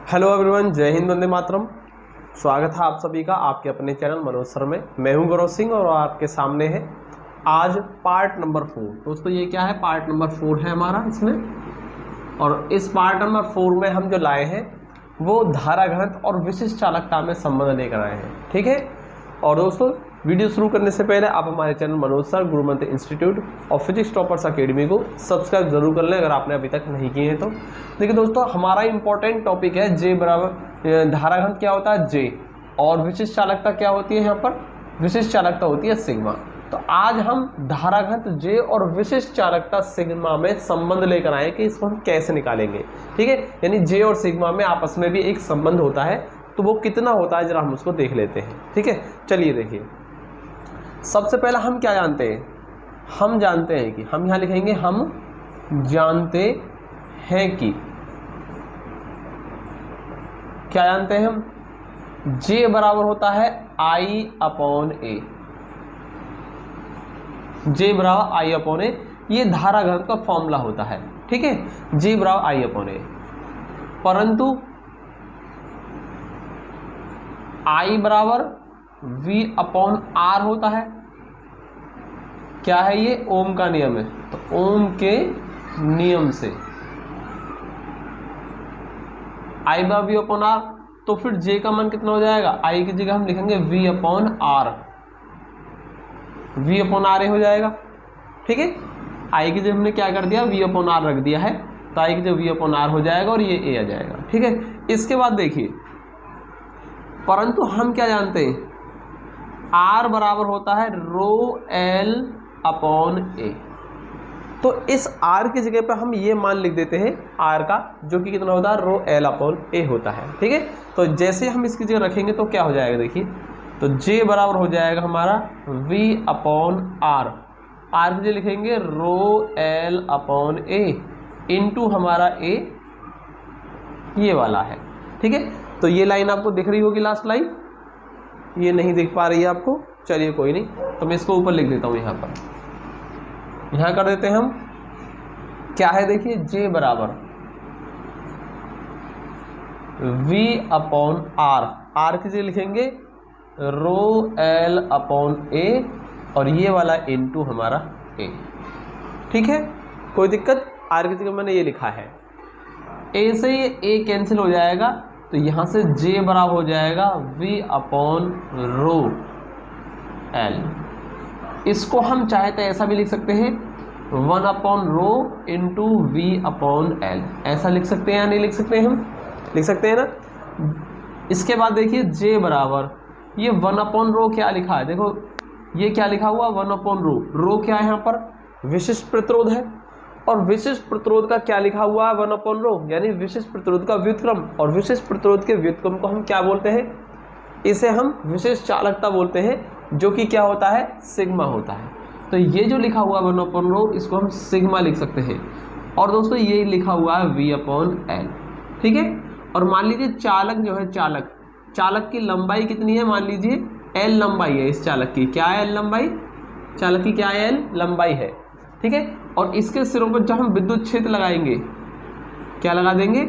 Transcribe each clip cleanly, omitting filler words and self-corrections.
Hello everyone, जय हिंद, वंदे मातरम। स्वागत है आप सभी का आपके अपने चैनल मनोज सर में। मैं हूं गौरव सिंह और आपके सामने है आज पार्ट नंबर 4। दोस्तों ये क्या है, पार्ट नंबर 4 है हमारा इसमें। और इस पार्ट नंबर 4 में हम जो लाए हैं वो धारा घनत्व और विशिष्ट चालकता में संबंध लेकर आए हैं। ठीक है। और दोस्तों वीडियो शुरू करने से पहले आप हमारे चैनल मनोज सर गुरु मंत्र इंस्टीट्यूट और फिजिक्स टॉपर्स अकेडमी को सब्सक्राइब जरूर कर लें अगर आपने अभी तक नहीं किए हैं तो। देखिए दोस्तों, हमारा इंपॉर्टेंट टॉपिक है जे बराबर धारा घनत्व क्या होता है जे, और विशिष्ट चालकता क्या होती है। यहाँ पर विशिष्ट चालकता होती है सिग्मा। तो आज हम धारा घनत्व जे और विशिष्ट चालकता सिग्मा में संबंध लेकर आए कि इसको हम कैसे निकालेंगे। ठीक है, यानी जे और सिग्मा में आपस में भी एक संबंध होता है, तो वो कितना होता है जरा हम उसको देख लेते हैं। ठीक है, चलिए देखिए। सबसे पहला हम क्या जानते हैं, हम जानते हैं कि हम यहाँ लिखेंगे हम जानते हैं कि, क्या जानते हैं हम, जे बराबर होता है I/A। जे बराबर I/A, ये धारा घनत्व का फॉर्मूला होता है। ठीक है, जे बराबर I/A, परंतु I बराबर V/R होता है। क्या है ये, ओम का नियम है। तो ओम के नियम से I बराबर V/R, तो फिर J का मान कितना हो जाएगा, I की जगह हम लिखेंगे V/R, V/RA हो जाएगा। ठीक है, I की जगह हमने क्या कर दिया, V/R रख दिया है, तो I की जगह V/R हो जाएगा और ये A आ जाएगा। ठीक है, इसके बाद देखिए, परंतु हम क्या जानते हैं, R बराबर होता है ρL/A। तो इस R की जगह पर हम ये मान लिख देते हैं R का, जो कि कितना होता है, ρL/A होता है। ठीक है, तो जैसे हम इसकी जगह रखेंगे तो क्या हो जाएगा, देखिए, तो J बराबर हो जाएगा हमारा V/R। R की जगह लिखेंगे ρL/A इंटू हमारा A, ये वाला है। ठीक है, तो ये लाइन आपको दिख रही होगी, लास्ट लाइन ये नहीं दिख पा रही है आपको, चलिए कोई नहीं, तो मैं इसको ऊपर लिख देता हूँ। यहाँ पर यहाँ कर देते हैं हम, क्या है देखिए, J बराबर V/R, R की जगह लिखेंगे ρL/A और ये वाला इंटू हमारा A। ठीक है, कोई दिक्कत, R की जगह मैंने ये लिखा है। A से ये A कैंसिल हो जाएगा, तो यहाँ से J बराबर हो जाएगा V/ρL। इसको हम चाहे तो ऐसा भी लिख सकते हैं 1/ρ इंटू V/L, ऐसा लिख सकते हैं या नहीं लिख सकते हैं, हम लिख सकते हैं ना। इसके बाद देखिए J बराबर ये 1/ρ क्या लिखा है, देखो ये क्या लिखा हुआ 1/ρ, रो क्या है यहाँ पर, विशिष्ट प्रतिरोध है, और विशिष्ट प्रतिरोध का क्या लिखा हुआ है 1/ρ, यानी विशिष्ट प्रतिरोध का व्युत्क्रम। और विशिष्ट प्रतिरोध के व्युत्क्रम को हम क्या बोलते हैं, इसे हम विशिष्ट चालकता बोलते हैं, जो कि क्या होता है, सिग्मा होता है। तो ये जो लिखा हुआ 1/ρ, इसको हम सिग्मा लिख सकते हैं। और दोस्तों ये लिखा हुआ है V/L। ठीक है, और मान लीजिए चालक जो है, चालक की लंबाई कितनी है, मान लीजिए L लंबाई है इस चालक की। क्या है L लंबाई, चालक की क्या है, L लंबाई है। ठीक है, और इसके सिरों पर जब हम विद्युत क्षेत्र लगाएंगे, क्या लगा देंगे,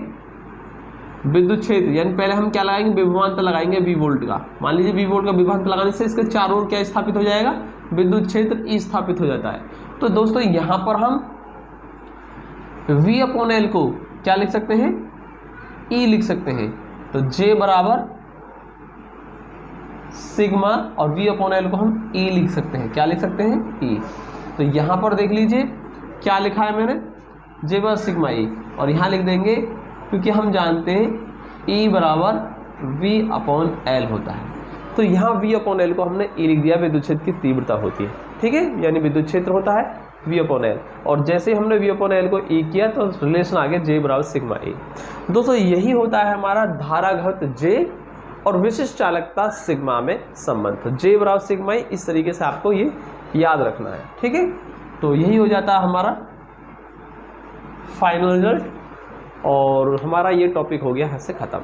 विद्युत क्षेत्र, यानी पहले हम क्या लगाएंगे, विभवांतर लगाएंगे V वोल्ट का। मान लीजिए V वोल्ट का विभवांतर लगाने से इसके चारों ओर क्या स्थापित हो जाएगा, विद्युत क्षेत्र E स्थापित हो जाता है। तो दोस्तों यहाँ पर हम V/L को क्या लिख सकते हैं, E लिख सकते हैं। तो J बराबर सिग्मा और V/L को हम E लिख सकते हैं। क्या लिख सकते हैं, E। तो यहाँ पर देख लीजिए क्या लिखा है मैंने, J बराबर सिग्मा E, और यहाँ लिख देंगे क्योंकि हम जानते हैं E बराबर V/L होता है। तो यहाँ V/L को हमने E लिख दिया, विद्युत क्षेत्र की तीव्रता होती है। ठीक है, यानी विद्युत क्षेत्र होता है V/L, और जैसे हमने V/L को E किया तो रिलेशन आ गया J बराबर सिग्मा E। दोस्तों यही होता है हमारा धारा घनत्व J और विशिष्ट चालकता सिग्मा में संबंध। J बराबर सिग्मा E, इस तरीके से आपको ये याद रखना है। ठीक है, तो यही हो जाता है हमारा फाइनल रिजल्ट, और हमारा ये टॉपिक हो गया है से ख़त्म।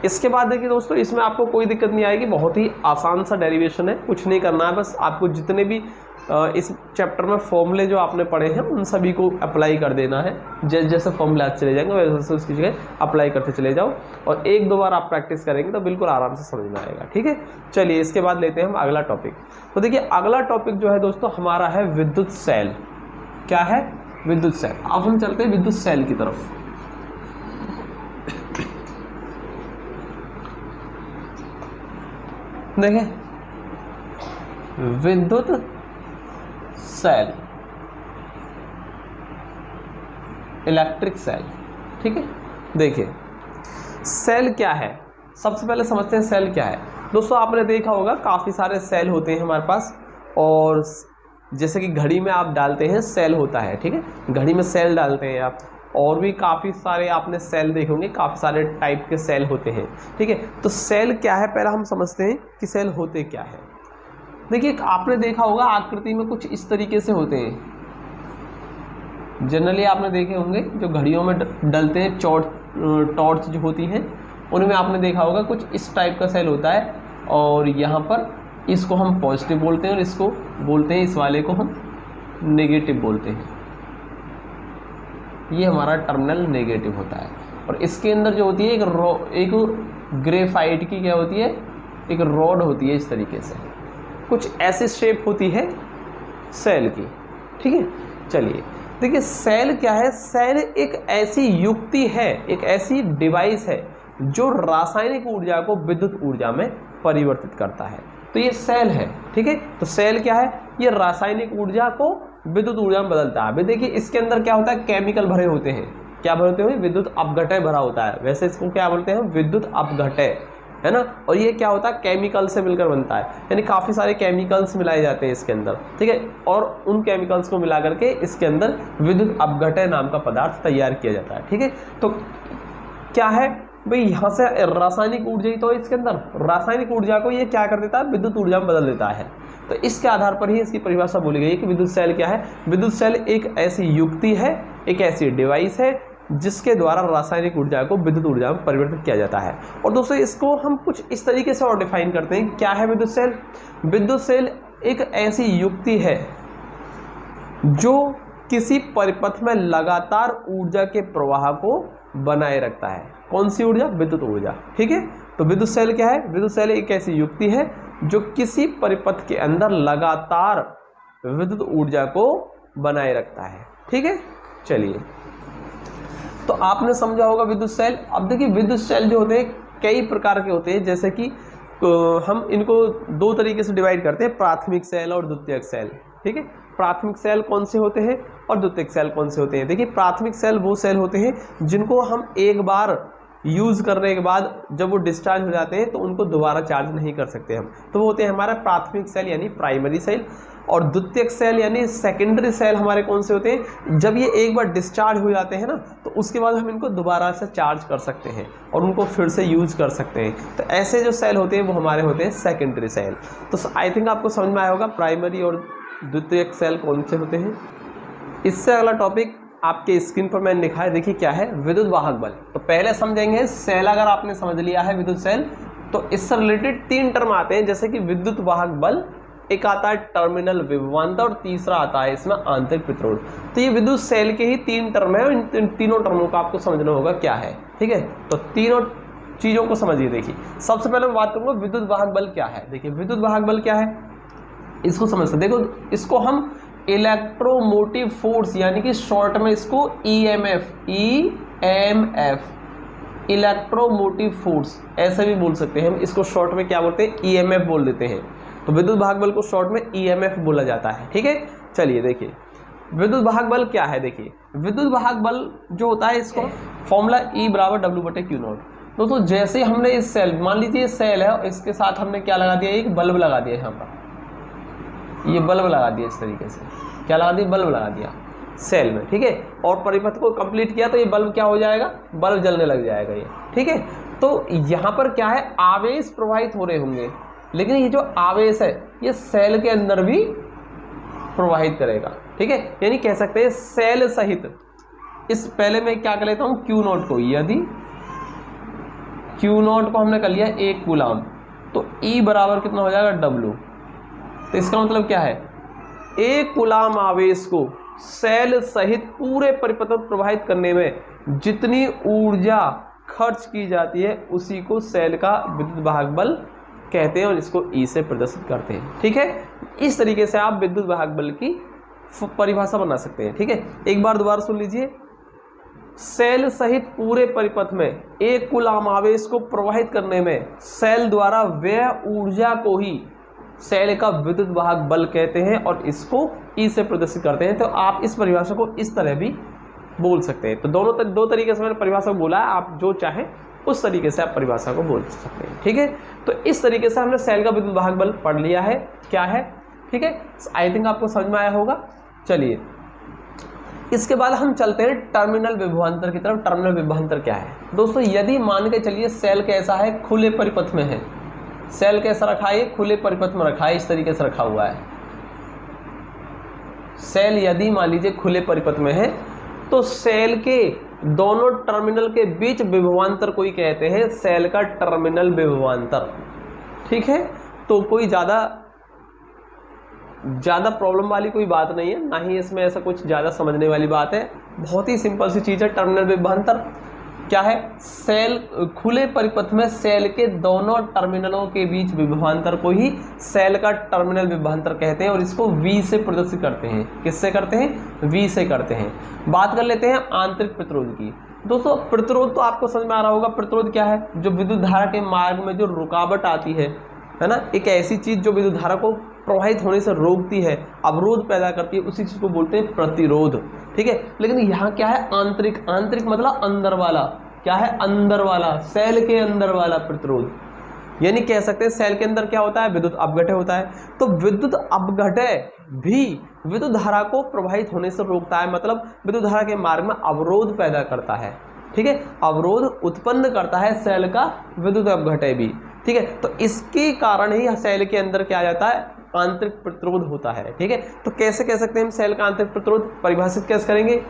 इसके बाद देखिए दोस्तों, इसमें आपको कोई दिक्कत नहीं आएगी, बहुत ही आसान सा डेरिवेशन है, कुछ नहीं करना है, बस आपको जितने भी इस चैप्टर में फॉर्मूले जो आपने पढ़े हैं उन सभी को अप्लाई कर देना है। जैसे जैसे फॉर्मूले आज चले जाएंगे वैसे उसकी जगह अप्लाई करते चले जाओ, और एक दो बार आप प्रैक्टिस करेंगे तो बिल्कुल आराम से समझ में आएगा। ठीक है, चलिए इसके बाद लेते हैं हम अगला टॉपिक। तो देखिए अगला टॉपिक जो है दोस्तों हमारा है विद्युत सेल। क्या है? विद्युत सेल। अब हम चलते हैं विद्युत सेल की तरफ। देखें विद्युत सेल, इलेक्ट्रिक सेल। ठीक है, देखिए सेल क्या है, सबसे पहले समझते हैं सेल क्या है। दोस्तों आपने देखा होगा काफ़ी सारे सेल होते हैं हमारे पास, और जैसे कि घड़ी में आप डालते हैं सेल होता है। ठीक है, घड़ी में सेल डालते हैं आप, और भी काफ़ी सारे आपने सेल देखे होंगे, काफ़ी सारे टाइप के सेल होते हैं। ठीक है, तो सेल क्या है पहला हम समझते हैं कि सेल होते क्या है। देखिए आपने देखा होगा आकृति में कुछ इस तरीके से होते हैं, जनरली आपने देखे होंगे जो घड़ियों में डलते हैं, टॉर्च जो होती हैं उनमें आपने देखा होगा कुछ इस टाइप का सेल होता है, और यहाँ पर इसको हम पॉजिटिव बोलते हैं और इसको बोलते हैं, इस वाले को हम नेगेटिव बोलते हैं। ये हमारा टर्मिनल नेगेटिव होता है, और इसके अंदर जो होती है एक ग्रेफाइट की क्या होती है, एक रॉड होती है, इस तरीके से कुछ ऐसी शेप होती है सेल की। ठीक है, चलिए देखिए सेल क्या है। सेल एक ऐसी युक्ति है, एक ऐसी डिवाइस है जो रासायनिक ऊर्जा को विद्युत ऊर्जा में परिवर्तित करता है, तो ये सेल है। ठीक है, तो सेल क्या है, ये रासायनिक ऊर्जा को विद्युत ऊर्जा में बदलता है। अभी देखिए इसके अंदर क्या होता है, केमिकल भरे होते हैं। क्या भरे होते हैं? विद्युत अपघटय भरा होता है। वैसे इसको क्या बोलते हैं? विद्युत अपघटय, है ना। और ये क्या होता है, केमिकल से मिलकर बनता है, यानी काफ़ी सारे केमिकल्स मिलाए जाते हैं इसके अंदर। ठीक है, और उन केमिकल्स को मिला करके इसके अंदर विद्युत अपघटय नाम का पदार्थ तैयार किया जाता है। ठीक है, तो क्या है भाई, यहाँ से रासायनिक ऊर्जा ही तो इसके अंदर, रासायनिक ऊर्जा को ये क्या कर देता है, विद्युत ऊर्जा में बदल देता है। तो इसके आधार पर ही इसकी परिभाषा बोली गई है कि विद्युत सेल क्या है। विद्युत सेल एक ऐसी युक्ति है, एक ऐसी डिवाइस है जिसके द्वारा रासायनिक ऊर्जा को विद्युत ऊर्जा में परिवर्तित किया जाता है। और दोस्तों इसको हम कुछ इस तरीके से और डिफाइन करते हैं, क्या है विद्युत सेल। विद्युत सेल एक ऐसी युक्ति है जो किसी परिपथ में लगातार ऊर्जा के प्रवाह को बनाए रखता है। कौन सी ऊर्जा? विद्युत ऊर्जा। ठीक है, तो विद्युत सेल क्या है? विद्युत सेल एक ऐसी युक्ति है जो किसी परिपथ के अंदर लगातार विद्युत ऊर्जा को बनाए रखता है। ठीक है, चलिए तो आपने समझा होगा विद्युत सेल। अब देखिए विद्युत सेल जो होते हैं कई प्रकार के होते हैं, जैसे कि हम इनको दो तरीके से डिवाइड करते हैं, प्राथमिक सेल और द्वितीयक सेल। ठीक है, प्राथमिक सेल कौन से होते हैं और द्वितीयक सेल कौन से होते हैं। देखिए प्राथमिक सेल वो सेल होते हैं जिनको हम एक बार यूज़ करने के बाद जब वो डिस्चार्ज हो जाते हैं तो उनको दोबारा चार्ज नहीं कर सकते हम, तो वो होते हैं हमारा प्राथमिक सेल यानी प्राइमरी सेल। और द्वितीयक सेल यानी सेकेंडरी सेल हमारे कौन से होते हैं, जब ये एक बार डिस्चार्ज हो जाते हैं ना तो उसके बाद हम इनको दोबारा से चार्ज कर सकते हैं और उनको फिर से यूज़ कर सकते हैं। तो ऐसे जो सेल होते हैं वो हमारे होते हैं सेकेंडरी सेल। तो आई थिंक आपको समझ में आया होगा प्राइमरी और द्वितीयक सेल कौन से होते हैं। इससे अगला टॉपिक आपके स्क्रीन पर मैंने लिखा है, देखिए क्या है, विद्युत वाहक बल। तो पहले समझेंगे सेल। अगर आपने समझ लिया है विद्युत सेल तो इससे रिलेटेड तीन टर्म आते हैं, जैसे कि विद्युत वाहक बल, एक आता है टर्मिनल विभवांतर और तीसरा आता है इसमें आंतरिक प्रतिरोध। तो ये विद्युत सेल के ही तीन टर्म है, इन तीनों टर्मों को आपको समझना होगा क्या है। ठीक है, तो तीनों चीज़ों को समझिए। देखिए सबसे पहले मैं बात करूँगा विद्युत वाहक बल क्या है। देखिए विद्युत वाहक बल क्या है इसको समझते हैं। देखो इसको हम इलेक्ट्रोमोटिव फोर्स यानी कि शॉर्ट में इसको ईएमएफ इलेक्ट्रोमोटिव फोर्स ऐसे भी बोल सकते हैं हम। इसको शॉर्ट में क्या बोलते हैं, ईएमएफ बोल देते हैं। तो विद्युत वाहक बल को शॉर्ट में ईएमएफ बोला जाता है। ठीक है, चलिए देखिए विद्युत वाहक बल क्या है। देखिए विद्युत वाहक बल जो होता है इसको फॉर्मूला E = W/Q0। दोस्तों जैसे हमने इस सेल, मान लीजिए सेल है, इसके साथ हमने क्या लगा दिया, एक बल्ब लगा दिया। यहाँ पर ये बल्ब लगा दिया, इस तरीके से क्या लगा दिया, बल्ब लगा दिया सेल में। ठीक है, और परिपथ को कंप्लीट किया तो ये बल्ब क्या हो जाएगा, बल्ब जलने लग जाएगा ये। ठीक है, तो यहाँ पर क्या है, आवेश प्रवाहित हो रहे होंगे, लेकिन ये जो आवेश है ये सेल के अंदर भी प्रवाहित करेगा। ठीक है, यानी कह सकते हैं सेल सहित इस, पहले मैं क्या कर लेता हूँ Q0 को, यदि Q0 को हमने कर लिया 1 कूलाम तो E बराबर कितना हो जाएगा W। तो इसका मतलब क्या है, एक कूलाम आवेश को सेल सहित पूरे परिपथ में प्रवाहित करने में जितनी ऊर्जा खर्च की जाती है उसी को सेल का विद्युत वाहक बल कहते हैं और इसको ई से प्रदर्शित करते हैं। ठीक है, इस तरीके से आप विद्युत वाहक बल की परिभाषा बना सकते हैं। ठीक है, एक बार दोबारा सुन लीजिए। सेल सहित पूरे परिपथ में एक कूलाम आवेश को प्रवाहित करने में सेल द्वारा व्यय ऊर्जा को ही सेल का विद्युत वाहक बल कहते हैं और इसको ई से प्रदर्शित करते हैं। तो आप इस परिभाषा को इस तरह भी बोल सकते हैं। तो दो तरीके से मैंने परिभाषा को बोला है, आप जो चाहें उस तरीके से आप परिभाषा को बोल सकते हैं। ठीक है, तो इस तरीके से हमने सेल का विद्युत वाहक बल पढ़ लिया है क्या है। ठीक है, आई थिंक आपको समझ में आया होगा। चलिए इसके बाद हम चलते हैं टर्मिनल विभवांतर की तरफ। टर्मिनल विभवांतर क्या है दोस्तों? यदि मान के चलिए सेल कैसा है, खुले परिपथ में है। सेल कैसा रखा है? खुले परिपथ में रखा है, इस तरीके से रखा हुआ है। सेल यदि मान लीजिए खुले परिपथ में है तो सेल के दोनों टर्मिनल के बीच विभवांतर को ही कहते हैं सेल का टर्मिनल विभवांतर। ठीक है, तो कोई ज़्यादा प्रॉब्लम वाली कोई बात नहीं है, ना ही इसमें ऐसा कुछ ज़्यादा समझने वाली बात है। बहुत ही सिंपल सी चीज़ है। टर्मिनल विभवांतर क्या है? सेल खुले परिपथ में सेल के दोनों टर्मिनलों के बीच विभवांतर को ही सेल का टर्मिनल विभवांतर कहते हैं और इसको V से प्रदर्शित करते हैं। किससे करते हैं? V से करते हैं। बात कर लेते हैं आंतरिक प्रतिरोध की। दोस्तों प्रतिरोध तो आपको समझ में आ रहा होगा। प्रतिरोध क्या है? जो विद्युत धारा के मार्ग में जो रुकावट आती है ना, एक ऐसी चीज जो विद्युत धारा को प्रवाहित होने से रोकती है, अवरोध पैदा करती है, उसी चीज को बोलते हैं प्रतिरोध। ठीक है, लेकिन यहाँ क्या है? आंतरिक। आंतरिक मतलब अंदर वाला। क्या है? अंदर वाला, सेल के अंदर वाला प्रतिरोध। यानी कह सकते हैं सेल के अंदर क्या होता है? विद्युत अपघटय होता है। तो विद्युत अपघटय भी विद्युत धारा को प्रवाहित होने से रोकता है, मतलब विद्युत धारा के मार्ग में अवरोध पैदा करता है। ठीक है, अवरोध उत्पन्न करता है सेल का विद्युत अपघटय भी। ठीक है, तो इसके कारण ही सेल के अंदर क्या आ जाता है? आंतरिक प्रतिरोध होता है। ठीक है, तो कैसे कह सकते हैं हम सेल का आंतरिक प्रतिरोध? परिभाषित कैसे करेंगे?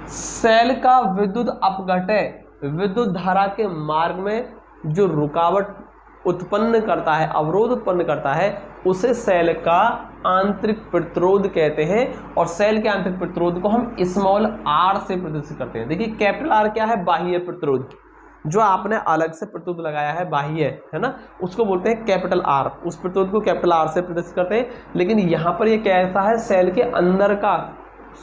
सेल का विद्युत अपघटय विद्युत धारा के मार्ग में जो रुकावट उत्पन्न करता है, अवरोध उत्पन्न करता है, उसे सेल का आंतरिक प्रतिरोध कहते हैं। और सेल के आंतरिक प्रतिरोध को हम स्मॉल r से प्रदर्शित करते हैं। देखिए कैपिटल R क्या है? बाह्य प्रतिरोध। जो आपने अलग से प्रतिरोध लगाया है बाह्य, है ना, उसको बोलते हैं कैपिटल R। उस प्रतिरोध को कैपिटल R से प्रदर्शित करते हैं। लेकिन यहाँ पर ये कैसा है? सेल के अंदर का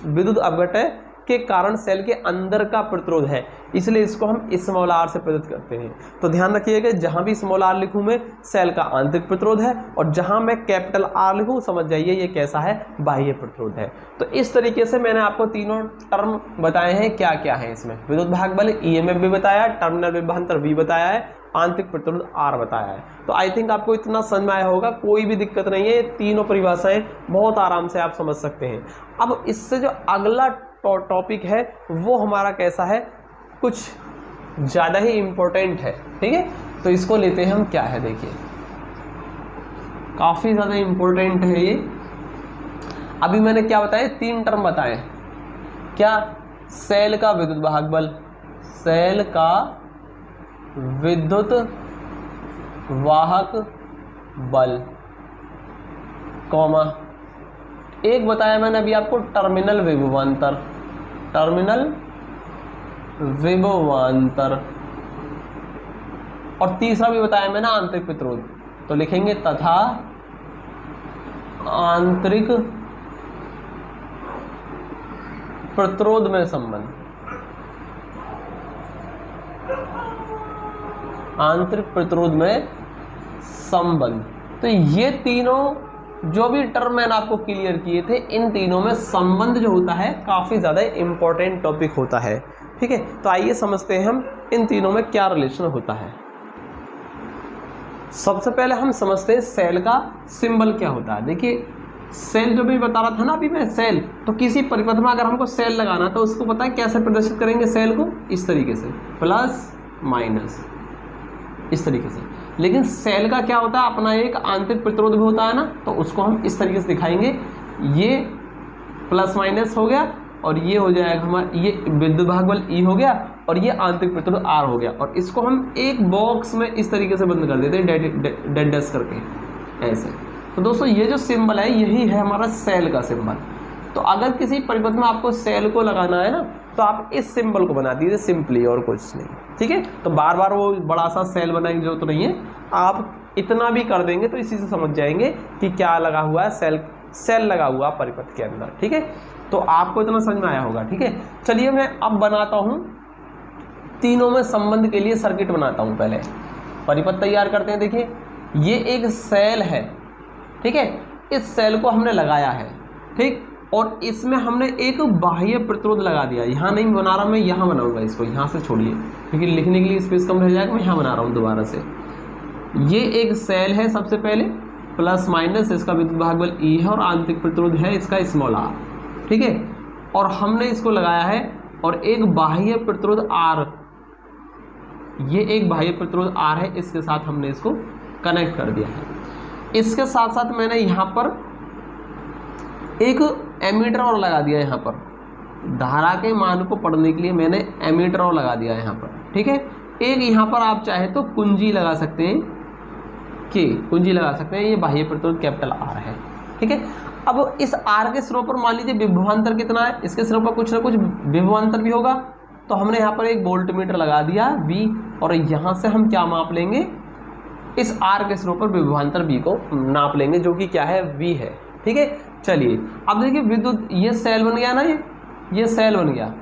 विद्युत अपघटय के कारण सेल के अंदर का प्रतिरोध है, इसलिए इसको हम स्मॉल r से प्रदर्शित करते हैं। तो ध्यान रखिएगा, जहां भी स्मॉल r लिखूं मैं, सेल का आंतरिक प्रतिरोध है, और जहां मैं कैपिटल R लिखूं, समझ जाइए ये कैसा है? बाह्य प्रतिरोध है। तो इस तरीके से मैंने आपको तीनों टर्म बताए हैं। क्या क्या है इसमें? विद्युत वाहक बल EMF भी बताया, टर्मिनल विभवांतर V बताया है, आंतरिक प्रतिरोध R बताया है। तो आई थिंक आपको इतना समझ में आया होगा, कोई भी दिक्कत नहीं है। तीनों परिभाषाएं बहुत आराम से आप समझ सकते हैं। अब इससे जो अगला टॉपिक है वो हमारा कैसा है? कुछ ज़्यादा ही इम्पोर्टेंट है। ठीक है, तो इसको लेते हैं हम। क्या है? देखिए काफ़ी ज़्यादा इम्पोर्टेंट है ये। अभी मैंने क्या बताया? 3 टर्म बताए। क्या? सेल का विद्युत वाहक बल, सेल का विद्युत वाहक बल, कॉमा, एक बताया मैंने अभी आपको टर्मिनल विभवांतर, टर्मिनल विभवांतर, और तीसरा भी बताया मैंने आंतरिक प्रतिरोध। तो लिखेंगे तथा आंतरिक प्रतिरोध में संबंध, आंतरिक प्रतिरोध में संबंध। तो ये तीनों जो भी टर्म मैंने आपको क्लियर किए थे, इन तीनों में संबंध जो होता है काफ़ी ज़्यादा इम्पोर्टेंट टॉपिक होता है। ठीक है, तो आइए समझते हैं हम इन तीनों में क्या रिलेशन होता है। सबसे पहले हम समझते हैं सेल का सिंबल क्या होता है। देखिए सेल जो भी बता रहा था ना अभी मैं, सेल, तो किसी परिपथ में अगर हमको सेल लगाना तो उसको पता है कैसे प्रदर्शित करेंगे सेल को? इस तरीके से, प्लस माइनस, इस तरीके से। लेकिन सेल का क्या होता है? अपना एक आंतरिक प्रतिरोध भी होता है ना, तो उसको हम इस तरीके से दिखाएंगे। ये प्लस माइनस हो गया और ये हो जाएगा हमारा, ये विद्युत वाहक बल E हो गया और ये आंतरिक प्रतिरोध R हो गया। और इसको हम एक बॉक्स में इस तरीके से बंद कर देते हैं, डेड डैश करके ऐसे। तो दोस्तों ये जो सिंबल है यही है हमारा सेल का सिंबल। तो अगर किसी परिपथ में आपको सेल को लगाना है ना तो आप इस सिंबल को बना दीजिए सिंपली, और कुछ नहीं, ठीक है। तो बार बार वो बड़ा सा सेल बनाने की जरूरत नहीं है, आप इतना भी कर देंगे तो इसी से समझ जाएंगे कि क्या लगा हुआ है, सेल लगा हुआ परिपथ के अंदर, ठीक है। तो आपको इतना समझ में आया होगा, ठीक है। चलिए मैं अब बनाता हूँ तीनों में संबंध के लिए सर्किट बनाता हूँ। पहले परिपथ तैयार करते हैं। देखिए ये एक सेल है, ठीक है, इस सेल को हमने लगाया है, ठीक, और इसमें हमने एक बाह्य प्रतिरोध लगा दिया। यहाँ नहीं बना रहा मैं, यहाँ बनाऊंगा इसको, यहाँ से छोड़िए क्योंकि लिखने के लिए स्पेस कम रह जाएगा, मैं यहाँ बना रहा हूँ दोबारा से। ये एक सेल है, सबसे पहले प्लस माइनस इसका विद्युत भागबल ई है और आंतरिक प्रतिरोध है इसका स्मॉल आर, ठीक है, और हमने इसको लगाया है और एक बाह्य प्रतिरोध आर, ये एक बाह्य प्रतिरोध आर है, इसके साथ हमने इसको कनेक्ट कर दिया है। इसके साथ साथ मैंने यहाँ पर एक एमीटर और लगा दिया, यहाँ पर धारा के मान को पढ़ने के लिए मैंने एमीटर और लगा दिया यहाँ पर, ठीक है। एक यहाँ पर आप चाहे तो कुंजी लगा सकते हैं, कुंजी लगा सकते हैं, ये बाह्य प्रतिरोध कैपिटल आर है, ठीक है। अब इस आर के सिरों पर मान लीजिए विभवांतर कितना है, इसके सिरों पर कुछ ना कुछ विभवांतर भी होगा, तो हमने यहाँ पर एक वोल्ट मीटर लगा दिया V, और यहाँ से हम क्या माप लेंगे, इस आर के सिरों पर विभवांतर V को नाप लेंगे, जो कि क्या है, V है, ठीक है। चलिए अब देखिए विद्युत, ये सेल बन गया ना, ये सेल बन गया।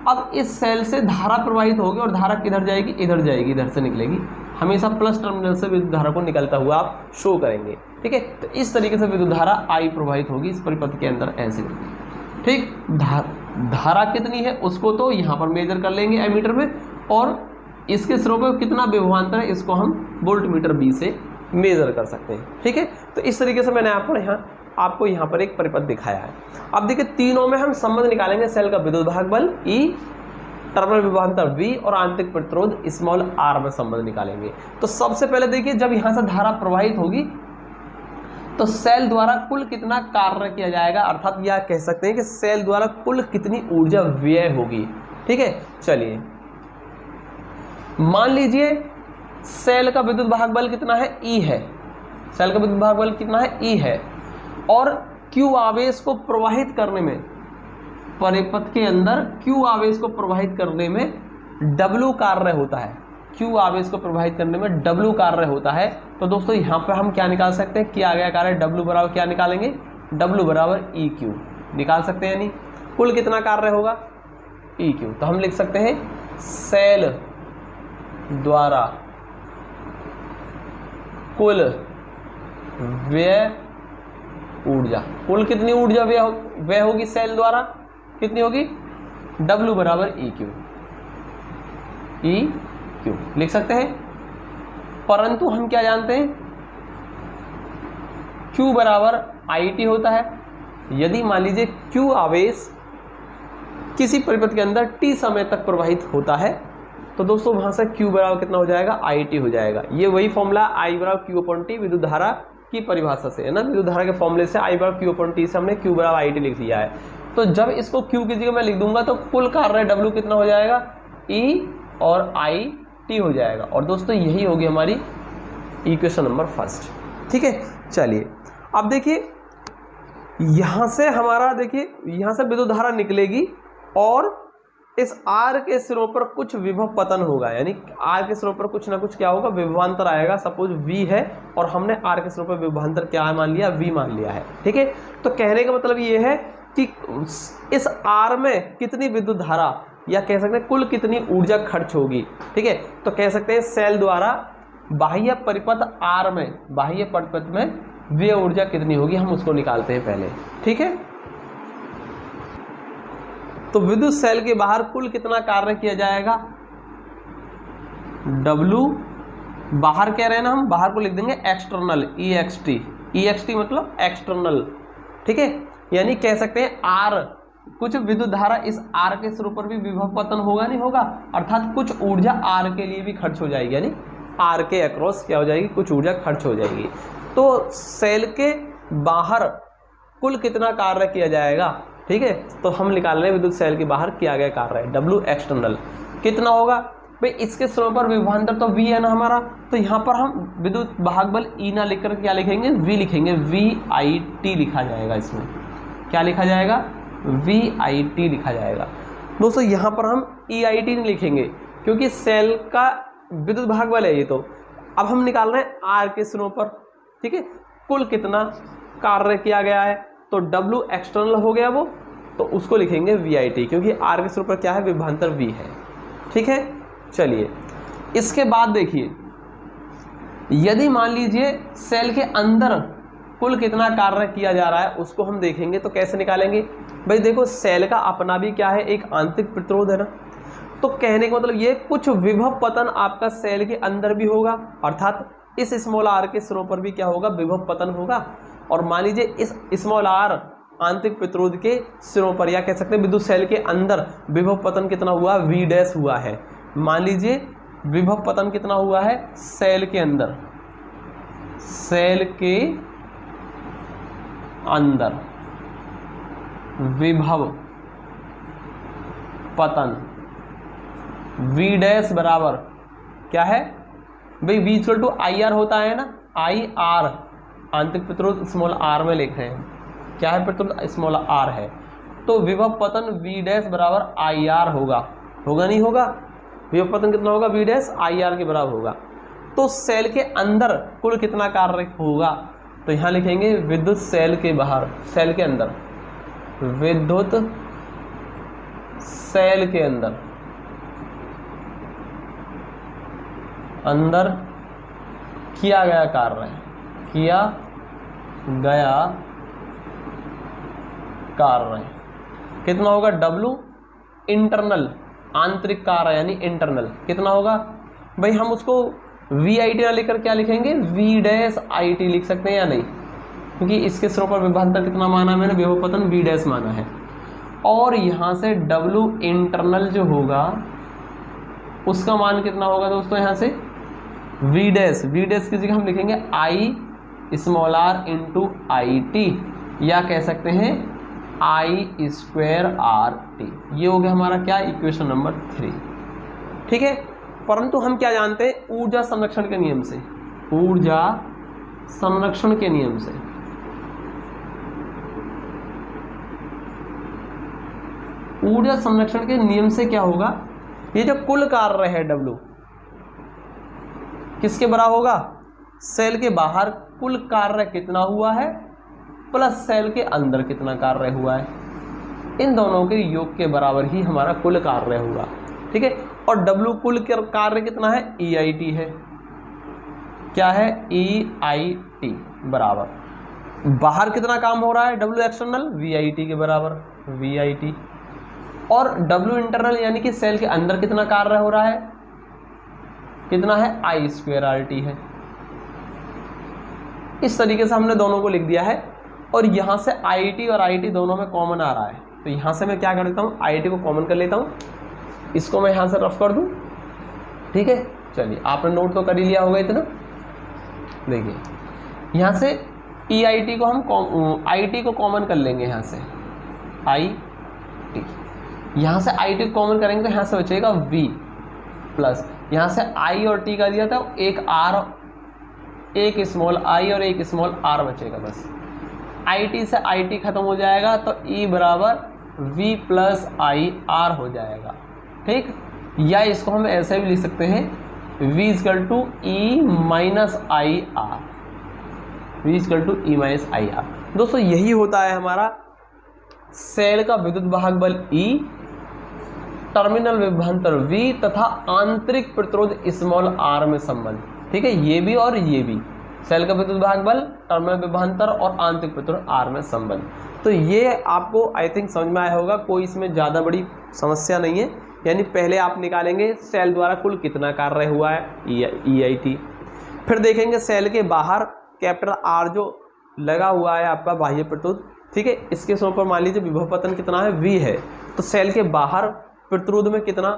अब इस सेल से धारा प्रवाहित होगी और धारा किधर जाएगी, इधर जाएगी, इधर से निकलेगी, हमेशा प्लस टर्मिनल से विद्युत धारा को निकलता हुआ आप शो करेंगे, ठीक है। तो इस तरीके से विद्युत धारा I प्रवाहित होगी इस परिपथ के अंदर, ऐसे, ठीक। धारा कितनी है उसको तो यहाँ पर मेजर कर लेंगे एमीटर में, और इसके सिरों पर कितना विभवांतर है इसको हम वोल्ट मीटर B से मेजर कर सकते हैं, ठीक है। तो इस तरीके से मैंने आपको यहाँ पर एक परिपथ दिखाया है। अब देखिए तीनों में हम संबंध निकालेंगे, सेल का विद्युत भागबल E, टर्मिनल विभवांतर V और आंतरिक प्रतिरोध स्मॉल r में संबंध निकालेंगे। तो सबसे पहले देखिए जब यहाँ से धारा प्रवाहित होगी तो सेल द्वारा कुल कितना कार्य किया जाएगा, अर्थात यह कह सकते हैं कि सेल द्वारा कुल कितनी ऊर्जा व्यय होगी, ठीक है। चलिए मान लीजिए सेल का विद्युत भागबल कितना है, E है, सेल का विद्युत भागबल कितना है, E है, और Q आवेश को प्रवाहित करने में, परिपथ के अंदर Q आवेश को प्रवाहित करने में W कार्य होता है, Q आवेश को प्रवाहित करने में W कार्य होता है। तो दोस्तों यहाँ पर हम क्या निकाल सकते हैं, किया गया कार्य W बराबर क्या निकालेंगे, W बराबर EQ निकाल सकते हैं, यानी कुल कितना कार्य होगा, EQ। तो हम लिख सकते हैं सेल द्वारा कुल व्यय ऊर्जा, कुल कितनी ऊर्जा व्यय होगी सेल द्वारा, कितनी होगी, W बराबर EQ लिख सकते हैं। परंतु हम क्या जानते हैं, Q बराबर IT होता है। यदि मान लीजिए Q आवेश किसी परिपथ के अंदर T समय तक प्रवाहित होता है तो दोस्तों वहां से Q बराबर कितना हो जाएगा, IT हो जाएगा। ये वही फॉर्मूला I बराबर Q/T विद्युत धारा की परिभाषा से है ना, विद्युत धारा के फॉर्मूले से I बराबर Q/T से हमने Q बराबर IT लिख लिया है। तो जब इसको Q की जगह मैं लिख दूंगा तो कुल कार्य W कितना हो जाएगा, E और IT हो जाएगा। और दोस्तों यही होगी हमारी इक्वेशन नंबर फर्स्ट, ठीक है। चलिए अब देखिए यहाँ से हमारा, देखिए यहाँ से विद्युत धारा निकलेगी और इस R के सिरों पर कुछ विभव पतन होगा, यानी R के सिरों पर कुछ ना कुछ क्या होगा, विभवांतर आएगा। सपोज V है और हमने R के सिरों पर विभवांतर क्या मान लिया, V मान लिया है, ठीक है। तो कहने का मतलब ये है कि इस R में कितनी विद्युत धारा, या कह सकते हैं कुल कितनी ऊर्जा खर्च होगी, ठीक है। तो कह सकते हैं सेल द्वारा बाह्य परिपथ R में, बाह्य परिपथ में व्यय ऊर्जा कितनी होगी, हम उसको निकालते हैं पहले, ठीक है। तो विद्युत सेल के बाहर कुल कितना कार्य किया जाएगा, W, बाहर कह रहे हैं ना, हम बाहर को लिख देंगे एक्सटर्नल, EXT मतलब एक्सटर्नल, ठीक है। यानी कह सकते हैं R, कुछ विद्युत धारा इस R के सिरों पर भी विभव पतन होगा, नहीं होगा, अर्थात कुछ ऊर्जा R के लिए भी खर्च हो जाएगी, यानी R के अक्रॉस क्या हो जाएगी, कुछ ऊर्जा खर्च हो जाएगी। तो सेल के बाहर कुल कितना कार्य किया जाएगा, ठीक है। तो हम निकाल रहे हैं विद्युत सेल के बाहर किया गया कार्य W एक्सटर्नल कितना होगा, भाई इसके सिरों पर विभवांतर तो V है ना हमारा, तो यहाँ पर हम विद्युत वाहक बल E ना लिखकर क्या लिखेंगे, V लिखेंगे, VIT लिखा जाएगा। इसमें क्या लिखा जाएगा, VIT लिखा जाएगा। दोस्तों यहाँ पर हम EIT नहीं लिखेंगे क्योंकि सेल का विद्युत वाहक बल है ये। तो अब हम निकाल रहे हैं R के सिरों पर, ठीक है, कुल कितना कार्य किया गया है, तो W एक्सटर्नल हो गया वो, तो उसको लिखेंगे VIT क्योंकि R के सिरों पर क्या है, विभवांतर V है। ठीक है, चलिए इसके बाद देखिए, यदि मान लीजिए सेल के अंदर कुल कितना कार्य किया जा रहा है उसको हम देखेंगे, तो कैसे निकालेंगे। भाई देखो सेल का अपना भी क्या है, एक आंतरिक प्रतिरोध है ना, तो कहने का मतलब ये कुछ विभव पतन आपका सेल के अंदर भी होगा, अर्थात इस स्मॉल r के सिरों पर भी क्या होगा, विभव पतन होगा। और मान लीजिए इस स्मॉल r आंतरिक प्रतिरोध के सिरों पर, या कह सकते हैं विद्युत सेल के अंदर विभव पतन कितना हुआ, V डैश हुआ है। मान लीजिए विभव पतन कितना हुआ है सेल के अंदर, सेल के अंदर विभव पतन V डैश बराबर क्या है भाई, V इक्वल टू IR होता है ना, IR आंतरिक प्रतिरोध स्मॉल r में लिख रहे हैं, क्या है प्रतिरोध स्मॉल r है, तो विभव पतन V डैश बराबर IR होगा, होगा नहीं होगा, विभव पतन कितना होगा, V डैश IR के बराबर होगा। तो सेल के अंदर कुल कितना कार्य होगा, तो यहाँ लिखेंगे विद्युत सेल के बाहर, सेल के अंदर, विद्युत सेल के अंदर, अंदर किया गया कार्य, किया गया कार्य कितना होगा, W इंटरनल आंतरिक कार्य यानी इंटरनल कितना होगा। भाई हम उसको VIT ना लेकर क्या लिखेंगे, V डैश IT लिख सकते हैं या नहीं, क्योंकि इसके सिरों पर विभवांतर कितना माना है मैंने, विभव पतन V डैश माना है। और यहाँ से W इंटरनल जो होगा उसका मान कितना होगा दोस्तों, यहाँ से V डैश की जगह हम लिखेंगे I small r into IT, या कह सकते हैं I स्क्वायर RT। ये हो गया हमारा क्या, इक्वेशन नंबर 3। ठीक है, परंतु हम क्या जानते हैं, ऊर्जा संरक्षण के नियम से, ऊर्जा संरक्षण के नियम से ऊर्जा संरक्षण के नियम से क्या होगा, ये जो कुल कार्य है W किसके बराबर होगा, सेल के बाहर कुल कार्य कितना हुआ है प्लस सेल के अंदर कितना कार्य हुआ है, इन दोनों के योग के बराबर ही हमारा कुल कार्य होगा। ठीक है, और W कुल कार्य कितना है, EIT है, क्या है, EIT बराबर बाहर कितना काम हो रहा है, W एक्सटर्नल VIT के बराबर, VIT, और W इंटरनल यानी कि सेल के अंदर कितना कार्य हो रहा है, कितना है, I स्क्वायर RT है। इस तरीके से हमने दोनों को लिख दिया है, और यहाँ से IT और IT दोनों में कॉमन आ रहा है, तो यहाँ से मैं क्या कर देता हूँ, IT को कॉमन कर लेता हूँ, इसको मैं यहाँ से रफ कर दूँ। ठीक है, चलिए आपने नोट तो कर ही लिया होगा इतना। देखिए यहाँ से EIT को हम IT को कॉमन कर लेंगे, यहाँ से IT, यहाँ से IT को कॉमन करेंगे तो यहाँ से बचेगा V प्लस, यहाँ से I और T का दिया था, एक R, एक स्मॉल I और एक स्मॉल R बचेगा बस। IT से IT खत्म हो जाएगा तो E बराबर V प्लस IR हो जाएगा। ठीक, या इसको हम ऐसे भी लिख सकते हैं, V equal to E minus IR, V equal to E minus IR। दोस्तों यही होता है हमारा सेल का विद्युत वाहक बल E, टर्मिनल विभवांतर V तथा आंतरिक प्रतिरोध स्मॉल r में संबंध। ठीक है, ये भी और ये भी, सेल का विद्युत वाहक बल, टर्मिनल विभवांतर और आंतरिक प्रतिरोध r में संबंध। तो ये आपको आई थिंक समझ में आया होगा, कोई इसमें ज़्यादा बड़ी समस्या नहीं है। यानी पहले आप निकालेंगे सेल द्वारा कुल कितना कार्य हुआ है, EIT, फिर देखेंगे सेल के बाहर कैपिटल R जो लगा हुआ है आपका बाह्य प्रतिरोध। ठीक है, इसके स्रोत पर मान लीजिए विभव पतन कितना है, V है, तो सेल के बाहर प्रतिरोध में कितना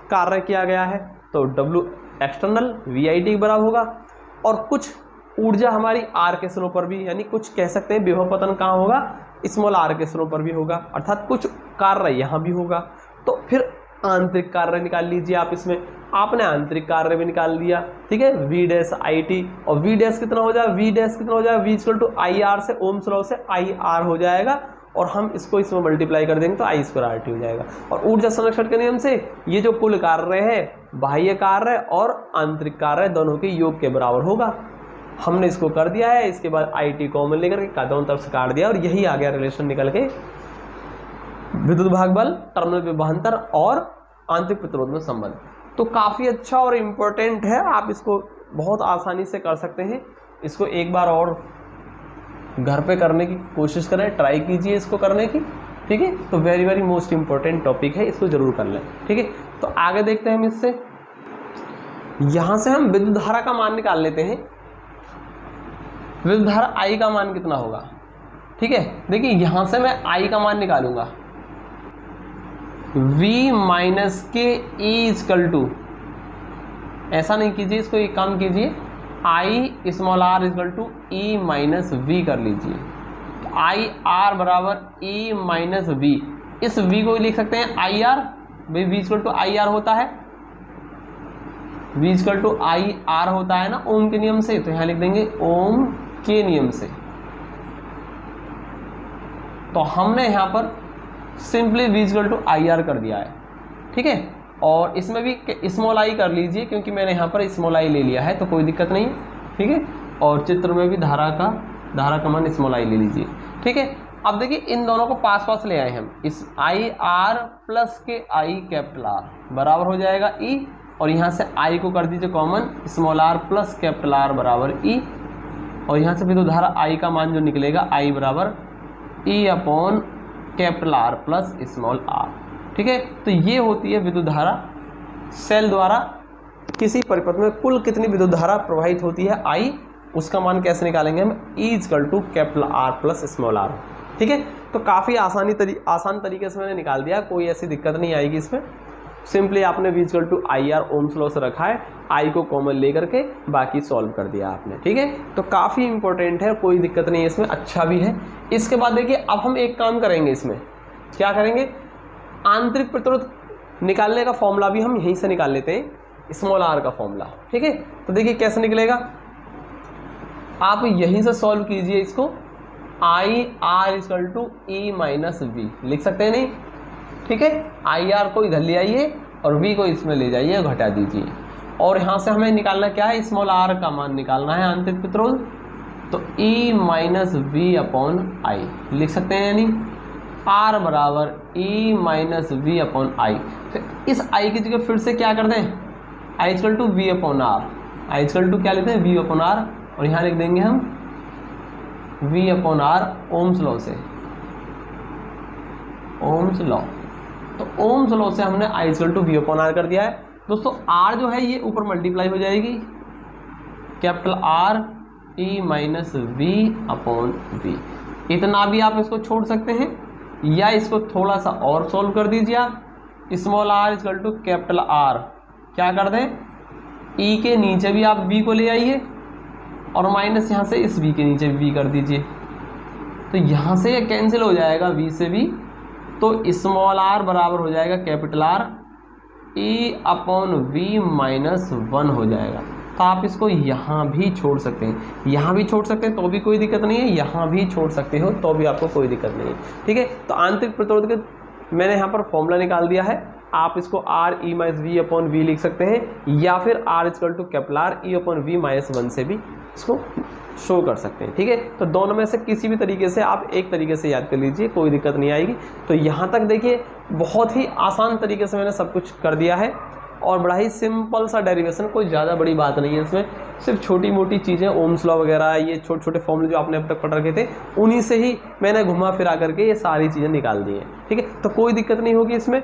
कार्य किया गया है, तो W एक्सटर्नल VIT के बराबर होगा। और कुछ ऊर्जा हमारी R के स्रोत पर भी, यानी कुछ कह सकते हैं विभव पतन कहाँ होगा, स्मॉल r के स्रोत पर भी होगा, अर्थात कुछ कार्य यहाँ भी होगा। तो फिर आंतरिक कार्य निकाल लीजिए आप इसमें, आपने आंतरिक कार्य भी निकाल दिया, ठीक है, वी डैश आई टी, और वी डैश कितना हो जाएगा, वी डैश कितना हो जाएगा, V equal to I R से ओम्स लॉ से आई आर हो जाएगा, और हम इसको इसमें मल्टीप्लाई कर देंगे तो आई स्क्वायर आर टी हो जाएगा। और ऊर्जा संरक्षण के नियम से ये जो कुल कार्य है, बाह्य कार्य और आंतरिक कार्य दोनों के योग के बराबर होगा। हमने इसको कर दिया है, इसके बाद आई टी कॉमन लेकर के दोनों तरफ से काट दिया, और यही आ गया रिलेशन निकल के विद्युत भाग बल, टर्मिनल विभवांतर और आंतरिक प्रतिरोध में संबंध। तो काफ़ी अच्छा और इम्पोर्टेंट है, आप इसको बहुत आसानी से कर सकते हैं। इसको एक बार और घर पे करने की कोशिश करें, ट्राई कीजिए इसको करने की, ठीक है। तो very very most important topic है, इसको जरूर कर लें, ठीक है। तो आगे देखते हैं हम इससे, यहाँ से हम विद्युत धारा का मान निकाल लेते हैं। विद्युत धारा I का मान कितना होगा, ठीक है। देखिए यहाँ से मैं I का मान निकालूंगा, V माइनस के E इजकल टू, ऐसा नहीं कीजिए, इसको एक काम कीजिए, I small r equal to E minus V कर लीजिए। तो आई आर बराबर E माइनस V, इस V को लिख सकते हैं आई आर, भाई V equal to I R होता है, V equal to I R होता है ना ओम के नियम से, तो यहाँ लिख देंगे ओम के नियम से। तो हमने यहाँ पर simply V equal to I R कर दिया है, ठीक है। और इसमें भी स्मॉल आई कर लीजिए, क्योंकि मैंने यहाँ पर स्मॉल आई ले लिया है, तो कोई दिक्कत नहीं है, ठीक है। और चित्र में भी धारा का मान स्मॉल आई ले लीजिए, ठीक है। अब देखिए इन दोनों को पास पास ले आए हम, इस आई आर प्लस के आई कैपिटल आर बराबर हो जाएगा E, और यहाँ से I को कर दीजिए common, small r plus capital R बराबर E, और यहाँ से विद्युत धारा I का मान जो निकलेगा I बराबर E upon capital R plus small r, ठीक है। तो ये होती है विद्युत धारा। सेल द्वारा किसी परिपथ में कुल कितनी विद्युत धारा प्रवाहित होती है I, उसका मान कैसे निकालेंगे हम, E equal to capital R plus small r, ठीक है। तो काफ़ी आसान तरीके से मैंने निकाल दिया, कोई ऐसी दिक्कत नहीं आएगी इसमें। सिंपली आपने V equal to I R Ohm's law से रखा है, I को कॉमन लेकर के बाकी सॉल्व कर दिया आपने, ठीक है। तो काफ़ी इंपॉर्टेंट है, कोई दिक्कत नहीं है इसमें, अच्छा भी है। इसके बाद देखिए अब हम एक काम करेंगे, इसमें क्या करेंगे, आंतरिक प्रतिरोध निकालने का फॉर्मूला भी हम यहीं से निकाल लेते हैं, स्मॉल r का फॉर्मूला, ठीक है। तो देखिए कैसे निकलेगा, आप यहीं से सॉल्व कीजिए इसको, I R equal to E minus V लिख सकते हैं नहीं, ठीक है। आई आर को इधर ले आइए और V को इसमें ले जाइए और घटा दीजिए, और यहाँ से हमें निकालना क्या है, स्मॉल r का मान निकालना है आंतरिक प्रतिरोध। तो E minus V upon I लिख सकते हैं, यानी R बराबर E minus V upon I. तो इस I की जगह फिर से क्या कर दें, I equal to V upon R, I equal to क्या लेते हैं V अपॉन R, और यहाँ लिख देंगे हम V upon R Ohm's law से, ओम्स लॉ। तो ओम्स लॉ से हमने I equal to V upon R कर दिया है। दोस्तों R जो है ये ऊपर मल्टीप्लाई हो जाएगी, capital R E minus V upon V। इतना भी आप इसको छोड़ सकते हैं, या इसको थोड़ा सा और सॉल्व कर दीजिए आप, small r equal to capital R, क्या कर दें, E के नीचे भी आप V को ले आइए, और माइनस यहाँ से इस V के नीचे V कर दीजिए। तो यहाँ से ये कैंसिल हो जाएगा V से V, तो स्मॉल r बराबर हो जाएगा capital R E upon V minus 1 हो जाएगा। तो आप इसको यहाँ भी छोड़ सकते हैं, यहाँ भी छोड़ सकते हैं तो भी कोई दिक्कत नहीं है, यहाँ भी छोड़ सकते हो तो भी आपको कोई दिक्कत नहीं है, ठीक है। तो आंतरिक प्रतिरोध के मैंने यहाँ पर फॉर्मूला निकाल दिया है, आप इसको R E minus V upon V लिख सकते हैं, या फिर R equal to capital R E upon V minus 1 से भी इसको शो कर सकते हैं, ठीक है। तो दोनों में से किसी भी तरीके से आप एक तरीके से याद कर लीजिए, कोई दिक्कत नहीं आएगी। तो यहाँ तक देखिए बहुत ही आसान तरीके से मैंने सब कुछ कर दिया है, और बड़ा ही सिंपल सा डेरिवेशन, कोई ज़्यादा बड़ी बात नहीं है इसमें, सिर्फ छोटी मोटी चीज़ें, ओम्स लॉ वगैरह, ये छोटे छोटे फॉर्मूले जो आपने अब तक पढ़ रखे थे, उन्हीं से ही मैंने घुमा फिरा करके ये सारी चीज़ें निकाल दी हैं, ठीक है। तो कोई दिक्कत नहीं होगी इसमें।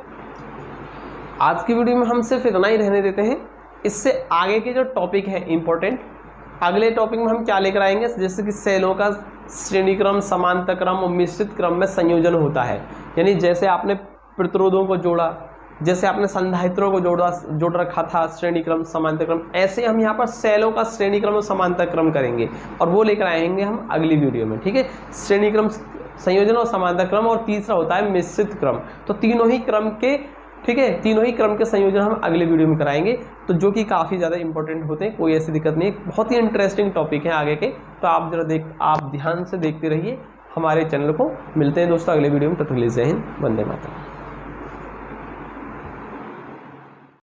आज की वीडियो में हम सिर्फ इतना ही रहने देते हैं। इससे आगे के जो टॉपिक है इम्पोर्टेंट, अगले टॉपिक में हम क्या लेकर आएंगे, जैसे कि सेलों का श्रेणी क्रम, समांतर क्रम और मिश्रित क्रम में संयोजन होता है। यानी जैसे आपने प्रतिरोधों को जोड़ा, जैसे आपने संधारित्रों को जोड़ रखा था श्रेणी क्रम समांतर क्रम, ऐसे हम यहाँ पर सेलों का श्रेणी क्रम और समांतर क्रम करेंगे, और वो लेकर आएंगे हम अगली वीडियो में, ठीक है। श्रेणी क्रम, संयोजन और समांतर क्रम, और तीसरा होता है मिश्रित क्रम। तो तीनों ही क्रम के ठीक है, तीनों ही क्रम के संयोजन हम अगले वीडियो में कराएंगे, तो जो कि काफ़ी ज़्यादा इंपॉर्टेंट होते हैं, कोई ऐसी दिक्कत नहीं, बहुत ही इंटरेस्टिंग टॉपिक है आगे के। तो आप आप ध्यान से देखते रहिए हमारे चैनल को। मिलते हैं दोस्तों अगले वीडियो में, तब तक के लिए जय हिंद, वंदे मातरम।